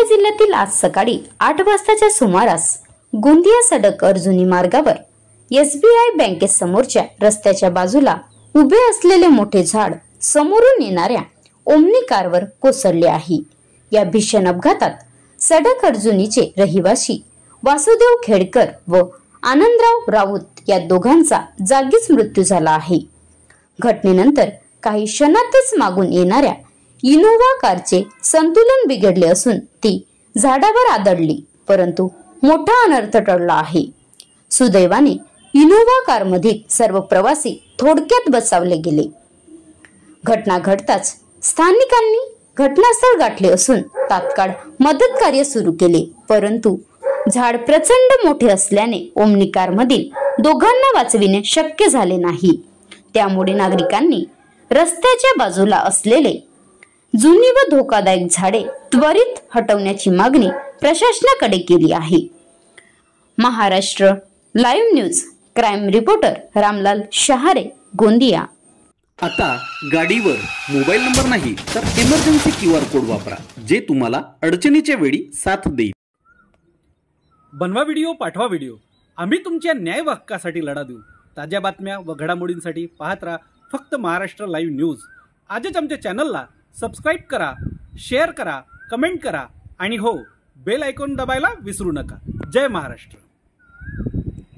जिल्ह्यातील आज सकाळी 8 वाजताच्या सुमारास गोंदिया सडक अर्जुनी मार्गावर SBI बँकेसमोरच्या रस्त्याच्या बाजूला उभे असलेले मोठे झाड समोरून येणाऱ्या ओमनी कारवर कोसळले आहे। या भीषण अपघातात सडक अर्जुनीचे रहिवासी वासुदेव खेडकर व आनंदराव राऊत या दोघांचा जागीच मृत्यू झाला आहे। घटनेनंतर काही क्षणातच मागून येणाऱ्या इनोव्हा कारचे संतुलन बिघडले असून ती झाडावर आदळली, परंतु मोठा अनर्थ टळला आहे। सुदैवाने इनोव्हा कारमधील सर्व प्रवासी थोडक्यात बचावले गेले। घटना घडताच स्थानिकांनी घटनास्थळ गाठले असून तात्काळ मदत कार्य सुरू केले, परंतु झाड प्रचंड मोठे असल्याने ओमनी कारमधील दोघांना वाचविणे शक्य झाले नाही। त्यामुळे नागरिकांनी रस्त्याच्या बाजूला असलेले जुनी व धोकादायक झाडे त्वरित हटवण्याची मागणी प्रशासनाकडे केली आहे। Maharashtra live news crime reporter Ramlal शहारे, गोंदिया। आता गाडीवर मोबाईल नंबर नाही तर इमर्जन्सी QR कोड वापरा, जे तुम्हाला अडचणीच्या वेळी साथ देईल। बनवा व्हिडिओ, पाठवा व्हिडिओ, आम्ही तुमच्या न्याय हक्कासाठी लढा देऊ। ताज्या बातम्या व घडामोडींसाठी पाहत राहा फक्त महाराष्ट्र लाईव्ह न्यूज। आजच आमच्या चॅनलला सबस्क्राइब करा, शेअर करा, कमेंट करा आणि हो, बेल आयकॉन दबायला विसरू नका। जय महाराष्ट्र।